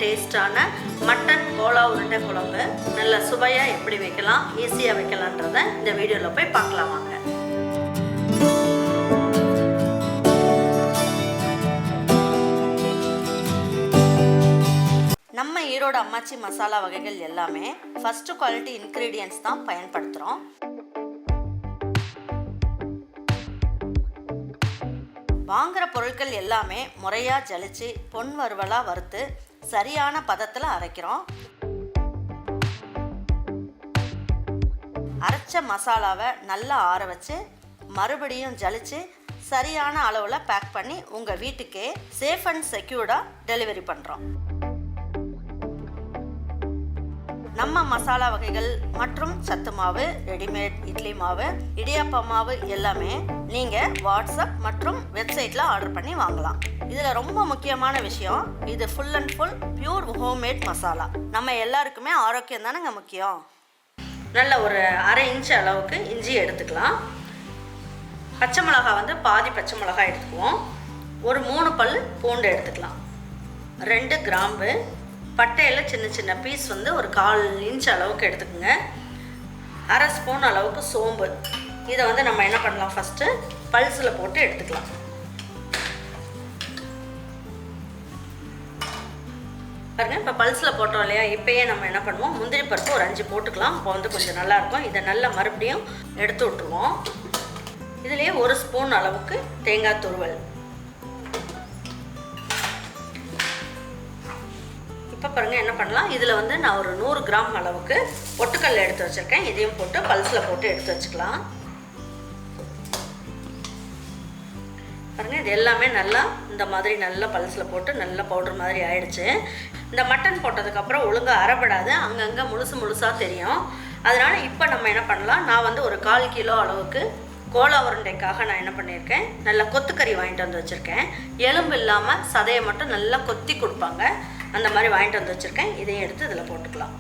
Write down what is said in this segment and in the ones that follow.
டேஸ்டான mutton Cola உருண்டை குழம்பு நல்ல சுவையாக எப்படி வைக்கலாம், ஈஸியாக வைக்கலான்றதை இந்த வீடியோவில் போய் பார்க்கலாம் வாங்க. நம்ம ஈரோடு அம்மாச்சி மசாலா வகைகள் எல்லாமே ஃபஸ்ட்டு குவாலிட்டி இன்க்ரீடியன்ட்ஸ் தான் பயன்படுத்துகிறோம். வாங்குகிற பொருட்கள் எல்லாமே முறையாக ஜலிச்சு பொன் வறுவலாக வறுத்து சரியான பதத்தில் அரைக்கிறோம். அரைச்ச மசாலாவை நல்லா ஆற வச்சு மறுபடியும் ஜலிச்சு சரியான அளவில் பேக் பண்ணி உங்கள் வீட்டுக்கே சேஃப் அண்ட் செக்யூர்டாக டெலிவரி பண்ணுறோம். நம்ம மசாலா வகைகள் மற்றும் சத்து மாவு, ரெடிமேட் இட்லி மாவு, இடியாப்ப மாவு எல்லாமே நீங்கள் வாட்ஸ்அப் மற்றும் வெப்சைட்டில் ஆர்டர் பண்ணி வாங்கலாம். இதில் ரொம்ப முக்கியமான விஷயம், இது full and full pure homemade masala. நம்ம எல்லாருக்குமே ஆரோக்கியம் தானேங்க முக்கியம். நல்ல ஒரு அரை இன்ச்சு அளவுக்கு இஞ்சி எடுத்துக்கலாம். பச்சை மிளகாய் பாதி பச்சை மிளகாய் எடுத்துக்குவோம். ஒரு 3 பல் பூண்டு எடுத்துக்கலாம். 2 கிராம்பு, பட்டையில் சின்ன சின்ன பீஸ் ஒரு 1/4 இன்ச் அளவுக்கு எடுத்துக்கோங்க. அரை ஸ்பூன் அளவுக்கு சோம்பு. இதை நம்ம என்ன பண்ணலாம், ஃபஸ்ட்டு பல்ஸில் போட்டு எடுத்துக்கலாம். பாருங்கள், இப்போ பல்ஸில் போட்டோம் இல்லையா, இப்போயே நம்ம என்ன பண்ணுவோம், முந்திரி பருப்பு ஒரு 5 போட்டுக்கலாம். இப்போ கொஞ்சம் நல்லாயிருக்கும். இதை நல்லா மறுபடியும் எடுத்து விட்டுருவோம். இதுலேயே 1 ஸ்பூன் அளவுக்கு தேங்காய் துருவல். இப்போ பாருங்கள் என்ன பண்ணலாம், இதில் நான் ஒரு 100 கிராம் அளவுக்கு பொட்டுக்கல்ல எடுத்து வச்சுருக்கேன். இதையும் போட்டு பல்ஸில் போட்டு எடுத்து வச்சுக்கலாம். பாருங்கள், இது எல்லாமே நல்லா இந்த மாதிரி நல்லா பல்ஸில் போட்டு நல்லா பவுடர் மாதிரி ஆயிடுச்சு. இந்த மட்டன் போட்டதுக்கப்புறம் ஒழுங்காக அரைப்படாது, அங்கங்கே முழுசாக தெரியும். அதனால் இப்போ நம்ம என்ன பண்ணலாம், நான் ஒரு 1/4 கிலோ அளவுக்கு கோலா உருண்டைக்காக நான் என்ன பண்ணியிருக்கேன், நல்லா கொத்து கறி வாங்கிட்டு வந்து வச்சுருக்கேன். எலும்பு இல்லாமல் சதையை மட்டும் நல்லா கொத்தி கொடுப்பாங்க, அந்த மாதிரி வாங்கிட்டு வந்து வச்சுருக்கேன். இதையும் எடுத்து இதில் போட்டுக்கலாம்.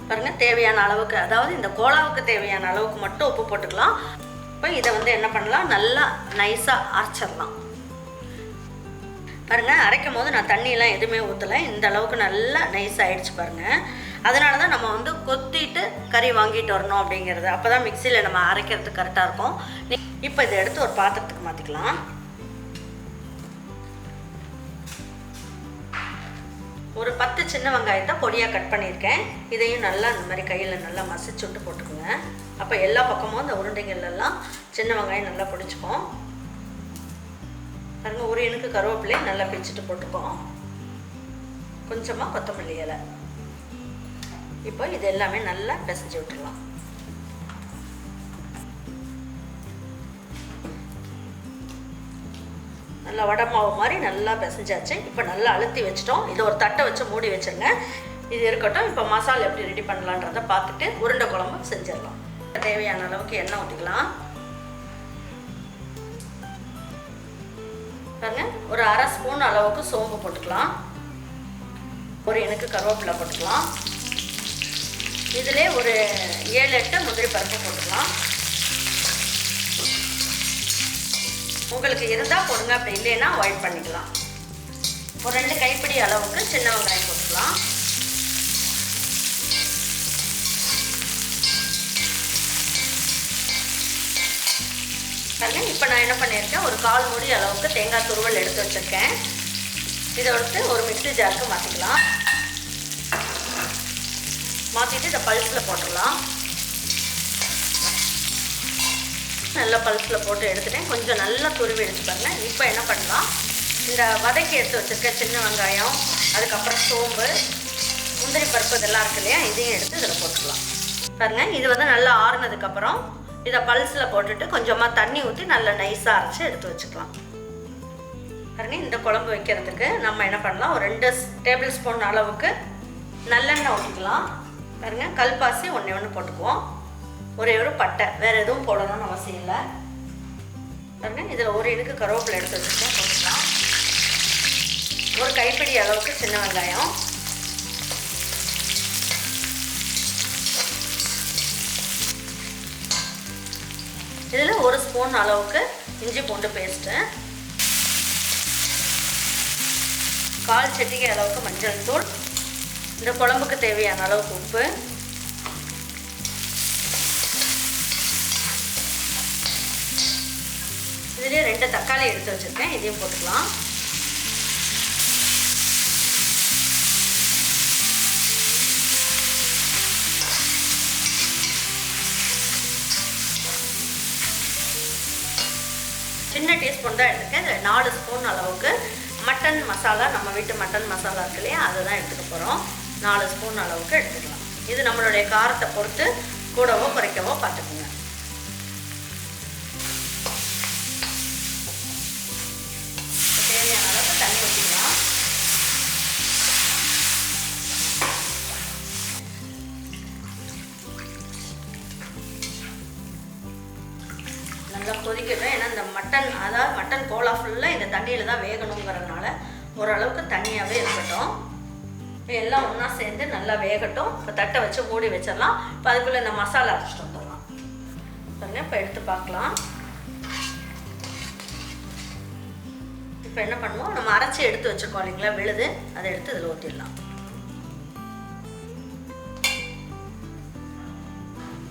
பாருங்கள், தேவையான அளவுக்கு, அதாவது இந்த கோலாவுக்கு தேவையான அளவுக்கு மட்டும் உப்பு போட்டுக்கலாம். இப்போ இதை என்ன பண்ணலாம், நல்லா நைஸாக அரைச்சிடலாம். பாருங்கள், அரைக்கும் போது நான் தண்ணியெல்லாம் எதுவுமே ஊற்றலை. இந்த அளவுக்கு நல்லா நைஸ் ஆகிடுச்சு பாருங்கள். அதனால தான் நம்ம கொத்திட்டு கறி வாங்கிட்டு வரணும் அப்படிங்கிறது. அப்போ தான் மிக்சியில் நம்ம அரைக்கிறதுக்கு கரெக்டாக இருக்கும். இப்போ இதை எடுத்து ஒரு பாத்திரத்துக்கு மாற்றிக்கலாம். ஒரு 10 சின்ன வெங்காயத்தை பொடியாக கட் பண்ணியிருக்கேன். இதையும் நல்லா இந்த மாதிரி கையில் நல்லா மசிச்சுட்டு போட்டுக்கோங்க. அப்போ எல்லா பக்கமும் இந்த உருண்டைகள்லாம் சின்ன வெங்காயம் நல்லா பிடிச்சிக்கும். பாருங்க, ஒரு இனுக்கு கருவேப்பிலையை நல்லா பிச்சுட்டு போட்டுக்கோம். கொஞ்சமாக கொத்தமல்லி இலை. இப்போ இது எல்லாமே நல்லா பிசைஞ்சு விட்டுடலாம். நல்லா வடை மாவு மாதிரி நல்லா பிசைஞ்சாச்சு. இப்போ நல்லா அழுத்தி வச்சிட்டோம். இதை ஒரு தட்டை வச்சு மூடி வச்சுருங்க. இது இருக்கட்டும். இப்போ மசாலா எப்படி ரெடி பண்ணலான்றதை பார்த்துட்டு உருண்டை குழம்பு செஞ்சிடலாம். தேவையான அளவுக்கு எண்ணெய் ஊற்றிக்கலாம். பாருங்க, ஒரு அரை ஸ்பூன் அளவுக்கு சோம்பு போட்டுக்கலாம். ஒரு இனுக்கு கருவேப்பிலை போட்டுக்கலாம். இதிலே ஒரு 7-8 முந்திரி பருப்பு போட்டுக்கலாம். உங்களுக்கு இருந்தால் போடுங்க, அப்படி இல்லைன்னா அவாய்ட் பண்ணிக்கலாம். ஒரு 2 கைப்பிடி அளவுக்கு சின்ன வெங்காயம் போட்டுக்கலாம். பாருங்க, இப்போ நான் என்ன பண்ணியிருக்கேன், ஒரு 1/4 மூடி அளவுக்கு தேங்காய் துருவல் எடுத்து வச்சுருக்கேன். இதை ஒரு மிக்ஸி ஜாருக்கு மாற்றிக்கலாம். மாற்றிட்டு இதை பல்ஸில் போட்டுடலாம். நல்லா பல்ஸில் போட்டு எடுத்துட்டேன். கொஞ்சம் நல்லா துருவி எடுத்துப்பாங்க. இப்போ என்ன பண்ணலாம், இந்த வதக்கி எடுத்து வச்சுருக்க சின்ன வெங்காயம், அதுக்கப்புறம் சோம்பு, முந்திரி பருப்பு இதெல்லாம் இருக்கு இல்லையா, இதையும் எடுத்து இதில் போட்டுக்கலாம். பாருங்கள், இது நல்லா ஆறுனதுக்கப்புறம் இதை பல்ஸில் போட்டுட்டு கொஞ்சமாக தண்ணி ஊற்றி நல்லா நைஸாக அரைச்சி எடுத்து வச்சுக்கலாம். பாருங்கள், இந்த குழம்பு வைக்கிறதுக்கு நம்ம என்ன பண்ணலாம், ஒரு 2 டேபிள் ஸ்பூன் அளவுக்கு நல்லெண்ணெய் ஊற்றிக்கலாம். பாருங்கள், கல்பாசி 1 போட்டுக்குவோம். ஒரே ஒரு பட்டை, வேறு எதுவும் போடணும்னு அவசியம் இல்லை. பாருங்கள், இதில் ஒரு இனுக்கு கருவேப்பிலை எடுத்து வச்சுருக்கேன், போட்டுக்கலாம். ஒரு கைப்பிடி அளவுக்கு சின்ன வெங்காயம், இதில் 1 ஸ்பூன் அளவுக்கு இஞ்சி பூண்டு பேஸ்ட்டு, 1/4 சிட்டிகை அளவுக்கு மஞ்சள் தூள், இந்த குழம்புக்கு தேவையான அளவுக்கு உப்பு, இதிலே 2 தக்காளி எடுத்து வச்சுருக்கேன், இதையும் போட்டுக்கலாம். சின்ன டீஸ்பூன் தான் எடுத்துக்கேன். இதில் 4 ஸ்பூன் அளவுக்கு மட்டன் மசாலா, நம்ம வீட்டு மட்டன் மசாலா இருக்கு இல்லையா, அதை தான் எடுத்துக்க போகிறோம். 4 ஸ்பூன் அளவுக்கு எடுத்துக்கலாம். இது நம்மளுடைய காரத்தை பொறுத்து கூடவோ குறைக்கவோ பார்த்துக்குங்க. தேவையான அளவுக்கு தண்ணி ஊற்றிக்கலாம். நல்லா கொதிக்கட்டும். ஏன்னா இந்த மட்டன், அதாவது மட்டன் கோலா ஃபுல்லாக இந்த தண்ணியில் தான் வேகணுங்கிறதுனால ஓரளவுக்கு தண்ணியாகவே இருக்கட்டும். எல்லாம் ஒன்றா சேர்ந்து நல்லா வேகட்டும். இப்போ தட்டை வச்சு மூடி வச்சிடலாம். இப்போ அதுக்குள்ளே இந்த மசாலா அரைச்சிட்டு வந்துடலாம். பாருங்க, இப்போ எடுத்து பார்க்கலாம். இப்போ என்ன பண்ணுவோம், நம்ம அரைச்சி எடுத்து வச்சுருக்கோம் இல்லைங்களா விழுது, அதை எடுத்து இதில் ஊற்றிடலாம்.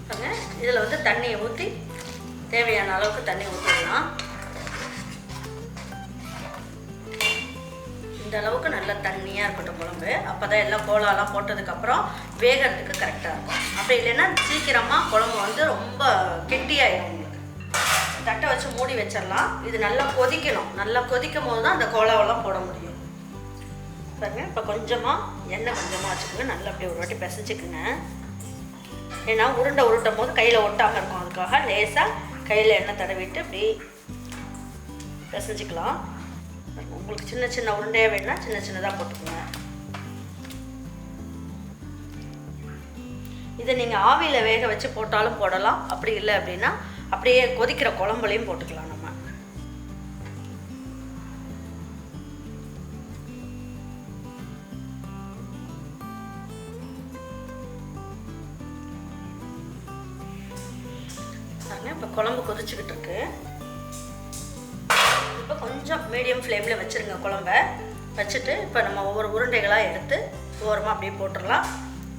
பாருங்க, இதில் வந்து தண்ணியை ஊற்றி தேவையான அளவுக்கு தண்ணி ஊற்றிடலாம். இந்த அளவுக்கு நல்லா தண்ணியாக இருக்கட்டும் குழம்பு. அப்போ தான் எல்லாம் கோலாலாம் போட்டதுக்கப்புறம் வேகிறதுக்கு கரெக்டாக இருக்கும். அப்படி இல்லைன்னா சீக்கிரமாக குழம்பு வந்து ரொம்ப கெட்டியாயிடும் உங்களுக்கு. தட்டை வச்சு மூடி வச்சிடலாம். இது நல்லா கொதிக்கணும். நல்லா கொதிக்கும் போது தான் அந்த கோலாவெல்லாம் போட முடியும். பாருங்க, இப்போ கொஞ்சமாக எண்ணெய் கொஞ்சமாக வச்சுக்கோங்க. நல்லா அப்படி ஒரு வாட்டி பிசைச்சிக்குங்க. ஏன்னா உருட்டும் போது கையில் ஒட்டாமல் இருக்கும். அதுக்காக லேசாக கையில் எண்ணெய் தடவிட்டு அப்படி பிசைஞ்சிக்கலாம். உங்களுக்கு சின்ன சின்ன உருண்டையாக வேணும்னா சின்ன சின்னதாக போட்டுக்கோங்க. இதை நீங்கள் ஆவியில் வேக வச்சு போட்டாலும் போடலாம். அப்படி இல்லை அப்படின்னா அப்படியே கொதிக்கிற குழம்புலையும் போட்டுக்கலாம். நம்ம இப்போ குழம்பு கொதிச்சுக்கிட்டு இருக்கு. இப்போ கொஞ்சம் மீடியம் ஃப்ளேமில் வச்சுருங்க குழம்ப. வச்சுட்டு இப்போ நம்ம ஒவ்வொரு உருண்டைகளாக எடுத்து ஓரமாக அப்படியே போட்டுடலாம்.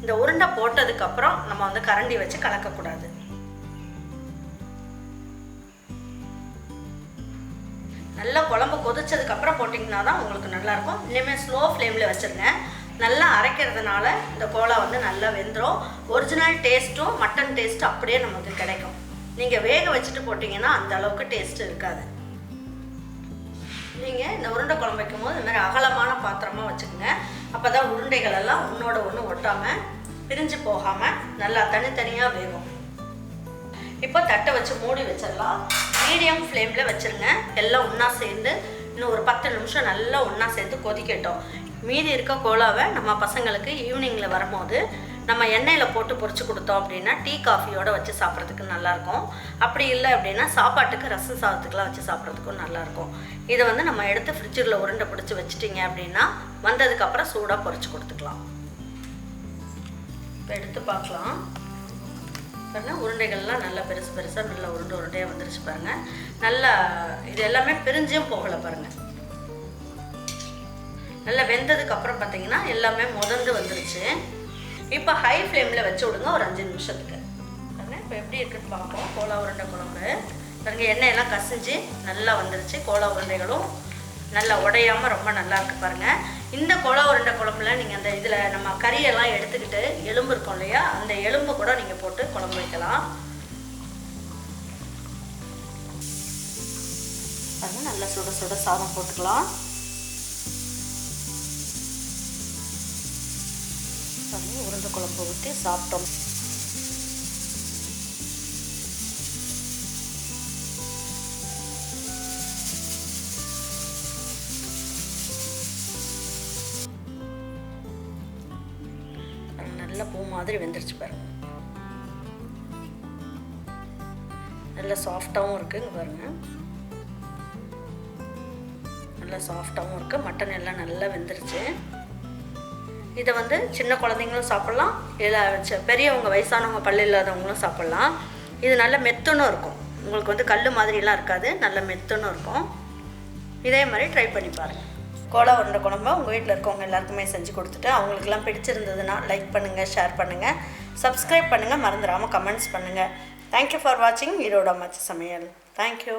இந்த உருண்டை போட்டதுக்கப்புறம் நம்ம வந்து கரண்டி வச்சு கலக்கக்கூடாது. நல்லா குழம்பு கொதிச்சதுக்கப்புறம் போட்டிங்கன்னா தான் உங்களுக்கு நல்லாயிருக்கும். இனிமேல் ஸ்லோ ஃப்ளேமில் வச்சுருங்க. நல்லா அரைக்கிறதுனால இந்த கோலா வந்து நல்லா வெந்துடும். ஒரிஜினல் டேஸ்ட்டும் மட்டன் டேஸ்ட்டும் அப்படியே நமக்கு கிடைக்கும். நீங்கள் வேக வச்சுட்டு போட்டிங்கன்னா அந்த அளவுக்கு டேஸ்ட் இருக்காது. நீங்கள் இந்த உருண்டை குழம்பு வைக்கும் போது இந்த மாதிரி அகலமான பாத்திரமாக வச்சுக்கோங்க. அப்போ தான் உருண்டைகள் எல்லாம் ஒன்றோட ஒன்று ஒட்டாமல் பிரிஞ்சு போகாமல் நல்லா தனித்தனியாக வேகும். இப்போ தட்டை வச்சு மூடி வச்சிடலாம். மீடியம் ஃப்ளேமில் வச்சுருங்க. எல்லாம் ஒன்றா சேர்ந்து இன்னும் ஒரு 10 நிமிஷம் நல்லா ஒன்றா சேர்ந்து கொதிக்கட்டும். மீதி இருக்க கோலாவை நம்ம பசங்களுக்கு ஈவினிங்கில் வரும்போது நம்ம எண்ணெயில் போட்டு பொரிச்சு கொடுத்தோம் அப்படின்னா டீ காஃபியோடு வச்சு சாப்பிட்றதுக்கு நல்லாயிருக்கும். அப்படி இல்லை அப்படின்னா சாப்பாட்டுக்கு ரசம் சாதத்துக்கெலாம் வச்சு சாப்பிட்றதுக்கும் நல்லாயிருக்கும். இதை வந்து நம்ம எடுத்து ஃப்ரிட்ஜில் உருண்டை பிடிச்சி வச்சுட்டிங்க அப்படின்னா வந்ததுக்கப்புறம் சூடாக பொரிச்சு கொடுத்துக்கலாம். இப்போ எடுத்து பார்க்கலாம். பாருங்கள், உருண்டைகள்லாம் நல்லா பெருசு பெருசாக நல்லா உருண்டையாக வந்துருச்சு பாருங்கள். நல்லா இது எல்லாமே பிரிஞ்சும் போகலை பாருங்கள். நல்லா வெந்ததுக்கப்புறம் பார்த்தீங்கன்னா எல்லாமே முதந்து வந்துருச்சு. இப்போ ஹை ஃப்ளேமில் வச்சு விடுங்க ஒரு 5 நிமிஷத்துக்கு. பாருங்கள், இப்போ எப்படி இருக்குன்னு பார்ப்போம். கோலா உருண்டை குழம்பு பாருங்கள், எண்ணெயெல்லாம் கசிஞ்சு நல்லா வந்துருச்சு. கோலா உருண்டைகளும் நல்லா உடையாமல் ரொம்ப நல்லா இருக்குது பாருங்கள். இந்த கோலா உருண்டை குழம்புல நீங்கள் அந்த இதில் நம்ம கறியெல்லாம் எடுத்துக்கிட்டு எலும்பு இருக்கும் இல்லையா, அந்த எலும்பு கூட நீங்கள் போட்டு குழம்பு வைக்கலாம். பாருங்கள், நல்லா சுட சுட சாதம் போட்டுக்கலாம். உருண்டை குழம்பு ஊற்றி சாப்பிட்டோம். நல்லா பூ மாதிரி வெந்துருச்சு பாருங்க. நல்லா சாஃப்டாகவும் இருக்குங்க பாருங்க. நல்லா சாஃப்டாகவும் இருக்குது. மட்டன் எல்லாம் நல்லா வெந்துருச்சு. இதை வந்து சின்ன குழந்தைங்களும் சாப்பிட்லாம், இல்லை பெரியவங்க வயசானவங்க பல்லு இல்லாதவங்களும் சாப்பிட்லாம். இது நல்ல மெத்துன்னு இருக்கும். உங்களுக்கு வந்து கல் மாதிரிலாம் இருக்காது, நல்ல மெத்துன்னு இருக்கும். இதே மாதிரி ட்ரை பண்ணி பாருங்கள். கோலா உருண்டை குழம்பு உங்கள் வீட்டில் இருக்கவங்க எல்லாருக்குமே செஞ்சு கொடுத்துட்டு அவங்களுக்குலாம் பிடிச்சிருந்ததுன்னா லைக் பண்ணுங்கள், ஷேர் பண்ணுங்கள், சப்ஸ்கிரைப் பண்ணுங்கள், மறந்துடாமல் கமெண்ட்ஸ் பண்ணுங்கள். தேங்க்யூ ஃபார் வாட்சிங் ஈரோடு அம்மாச்சி சமையல். தேங்க்யூ.